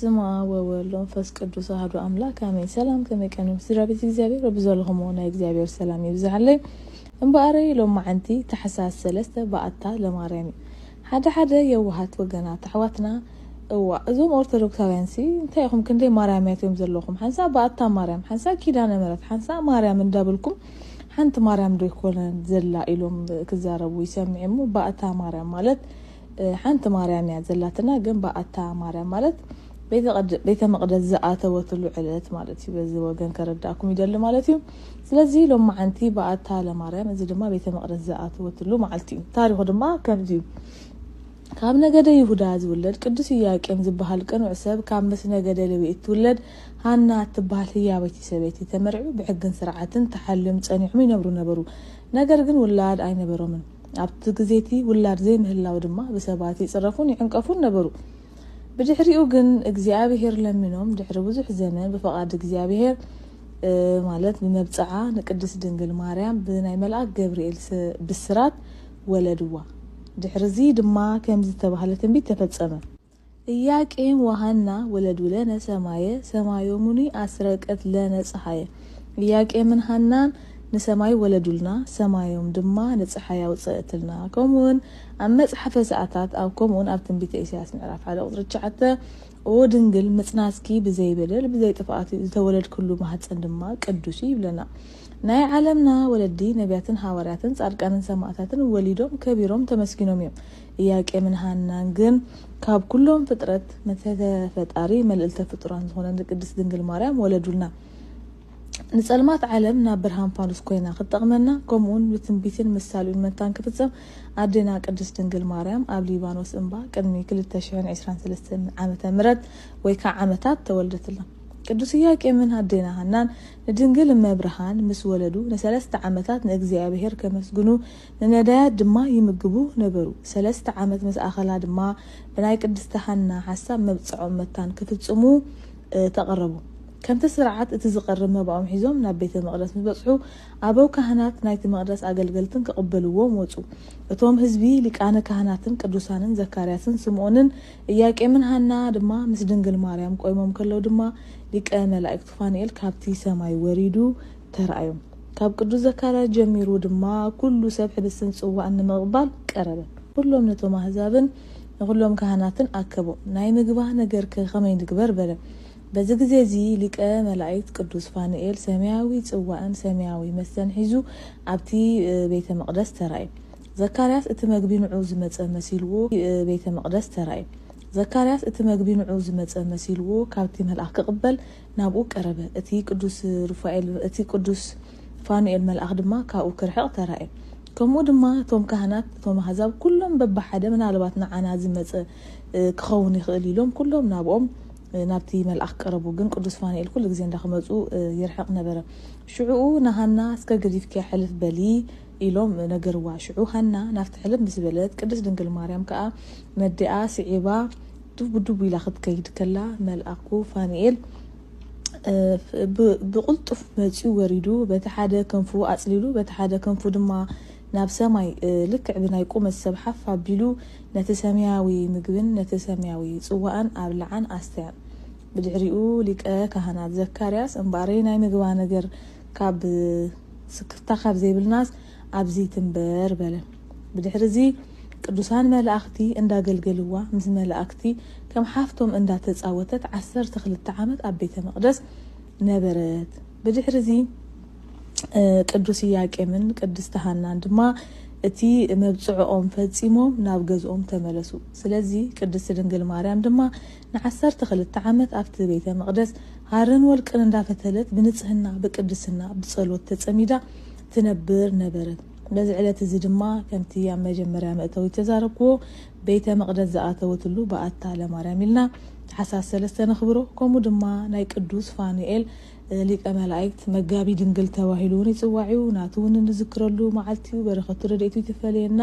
በስመ አብ ወወልድ ወመንፈስ ቅዱስ አሐዱ አምላክ አሜን። ሰላም ከመቀኑ ስራቤት እግዚአብሔር ወብዛለሁም ሆነ እግዚአብሔር ሰላም ይብዛልኝ። እንባሬ ለማዓንቲ ተሐሳስ ሰለስተ ባአታ ለማርያም ሓደ የዋሃት ወገና ተحواتنا እዞም ኦርቶዶክሳውያን እንታይኹም ክንዴ ማርያማያትም ዘለኹም ሓንሳ ባአታ ማርያም ሓንሳ ኪዳነ ምሕረት ሓንሳ ማርያም እንዳብልኩም ሓንቲ ማርያም ደይኮነ ዘላ ኢሎም ክዛረቡ ይሰምዕሙ ባአታ ማርያም ማለት ሓንቲ ማርያም ያ ዘላትና ግን ባአታ ማርያም ማለት ቤተ መቅደስ ዘአተወትሉ ዕለት ማለት ይበዝ ወገን ከረዳኩም ይደል ማለት እዩ። ስለዚህ ለማዓንቲ ባአታ ለማርያም እዚ ድማ ቤተ መቅደስ ዘአተወትሉ ማለት እዩ። ታሪኹ ድማ ከምዚ ካብ ነገደ ይሁዳ ዝውለድ ቅዱስ ኢያቄም ዝበሃል ቀኑዕ ሰብ ካብ ምስ ነገደ ሌዊ ትውለድ ሃና ትበሃል ህያወይቲ ሰበይቲ ተመርዑ ብሕግን ስርዓትን ተሐልም ጸኒዖም ይነብሩ ነበሩ። ነገር ግን ውላድ አይነበሮምን። ኣብቲ ግዜቲ ውላድ ዘይምህላው ድማ በሰባት ይጽረፉን ይዕንቀፉን ነበሩ። በድሕሪኡ ግን እግዚአብሔር ለሚኖም ድሕሪ ብዙሕ ዘመን በፈቃድ እግዚአብሔር ማለት በመብጽዓ ንቅድስ ድንግል ማርያም ብናይ መልአክ ገብርኤል ብስራት ወለድዋ። ድሕሪዚ ድማ ከምዝ ተባህለ ትንቢት ተፈጸመ። ኢያቄም ወሃና ወለዱ ለነ ሰማዮሙኒ አስረቀት ለነ ፀሐየ። ኢያቄምን ሃናን ንሰማይ ወለዱልና ሰማዮም ድማ ንፀሐይ አውጽእትልና። ከምውን ኣብ መጽሐፈ ሰዓታት ኣብ ከምውን ኣብ ትንቢተ ኢሳይያስ ምዕራፍ 1 ቁጥር 9 ኦ ድንግል መጽናስኪ ብዘይበደል ብዘይጥፋት ዝተወለድ ኩሉ ማህፀን ድማ ቅዱስ ይብለና። ናይ ዓለምና ወለዲ ነቢያትን ሐዋርያትን ጻድቃንን ሰማዕታትን ወሊዶም ከቢሮም ተመስጊኖም እዮም። ኢያቄምን ሃናን ግን ካብ ኩሎም ፍጥረት መተፈጣሪ መልእልተ ፍጡራን ዝኾነ ቅድስት ድንግል ማርያም ወለዱልና። ንጸልማት ዓለም ናብ ብርሃን ፋኑስ ኮይና ክትጠቅመና ከምኡን ብትንቢትን ምሳሌን መታን ክፍጸም ኣዴና ቅድስት ድንግል ማርያም ኣብ ሊባኖስ እምባ ቅድሚ 2023 ዓመተ ምህረት ወይ ከዓ ዓመታት ተወልደትላ። ቅዱስ ኢያቄምን ኣዴና ሃናን ንድንግል እመብርሃን ምስ ወለዱ ንሰለስተ ዓመታት ንእግዚአብሔር ከመስግኑ ንነዳያት ድማ ይምግቡ ነበሩ። 3 ዓመት ምስ ኣኸላ ድማ ብናይ ቅድስት ሃና ሓሳብ መብጽዖም መታን ክፍጽሙ ተቀረቡ። ከምቲ ስርዓት እቲ ዝቀርብ መባኦም ሒዞም ናብ ቤተ መቅደስ ዝበጽሑ ኣበው ካህናት ናይቲ መቅደስ አገልገልትን ከቀበልዎም ወጹ። እቶም ህዝቢ ሊቃነ ካህናትን ቅዱሳንን ዘካርያስን ስምዖንን ኢያቄምን ሃና ድማ ምስ ድንግል ማርያም ቆይሞም ከለው ድማ ሊቀ መላእክት ፋኑኤል ካብቲ ሰማይ ወሪዱ ተራእዮም። ካብ ቅዱስ ዘካርያስ ጀሚሩ ድማ ኩሉ ሰብ ሕብስን ጽዋዕን ንምቅባል ቀረበ። ኩሎም ነቶም አሕዛብን ኩሎም ካህናትን አከቡ። ናይ ምግባ ነገር ከመይ ንግበር በለ። በዚ ግዜ እዚ ሊቀ መላእክት ቅዱስ ፋኑኤል ሰማያዊ ጽዋዕን ሰማያዊ መስተን ሒዙ ኣብቲ ቤተ መቅደስ ተራእየ። ዘካርያስ እቲ መግቢ ንዑ ዝመጸ መሲልዎ ቤተ መቅደስ ተራእየ። ዘካርያስ እቲ መግቢ ንዑ ዝመጸ መሲልዎ ካብቲ መልአክ ክቅበል ናብኡ ቀረበ። እቲ ቅዱስ ፋኑኤል መልአክ ድማ ካብኡ ክርሕቕ ተራእየ። ከምኡ ድማ ቶም ካህናት ቶም አሕዛብ ኩሎም በባሓደ ምናልባት ንዓና ዝመጸ ክኸውን ይኽእል ኢሎም ኩሎም ናብኦም ናብቲ መልአክ ቀረቡ። ግን ቅዱስ ፋኑኤል ኩሉ ግዜ እንዳኸመጹ ይርሕቕ ነበረ። ሽዑኡ ናሃና እስከ ገዲፍከ ሕልፍ በሊ ኢሎም ነገርዋ። ሽዑ ሃና ናፍቲ ሕልፍ ምስ በለት ቅድስት ድንግል ማርያም ከዓ ነዲኣ ስዒባ ዱብ ኢላ ክትከይድ ከላ መልአኩ ፋኑኤል ብቁልጡፍ መጺኡ ወሪዱ በቲ ሓደ ክንፉ አጽሊሉ በቲ ሓደ ክንፉ ድማ ናብ ሰማይ ልክዕ ብናይ ቁመት ሰብ ሓፍ ኣቢሉ ነቲ ሰማያዊ ምግብን ነቲ ሰማያዊ ጽዋዕን ኣብ ልዓን ኣስተያን። ብድሕሪኡ ሊቀ ካህናት ዘካርያስ እምባሬ ናይ ምግባ ነገር ካብ ስክርታ ካብ ዘይብልናስ ኣብዚ ትንበር በለ። ብድሕሪዚ ቅዱሳን መላእክቲ እንዳገልገልዋ ምስ መላእክቲ ከም ሓፍቶም እንዳተጻወተት 12 ዓመት ኣብ ቤተ መቅደስ ነበረት። ብድሕሪዚ ቅዱስ ኢያቄምን ቅድስት ሃናን ድማ እቲ መብጽዖም ፈጺሞም ናብ ገዝኦም ተመለሱ። ስለዚ ቅድስት ድንግል ማርያም ድማ ን12 ዓመት ኣብቲ ቤተ መቅደስ ሃርን ወልቅን እንዳፈተለት ብንጽህና ብቅድስና ብጸሎት ተጸሚዳ ትነብር ነበረት። በዚ ዕለት እዚ ድማ ከምቲ ኣብ መጀመርያ መእተዊ ተዛረብዎ ቤተ መቅደስ ዘአተወትሉ ባአታ ለማርያም ኢልና ተሐሳስ ሰለስተ ነኽብሮ። ከምኡ ድማ ናይ ቅዱስ ፋኑኤል ሊቀ መላእክት መጋቢ ድንግል ተባሂሉ ይጽዋዕዩ ናቱን ንዝክረሉ መዓልቲው በረኸቱ ረድኤቱ ይትፈልየና።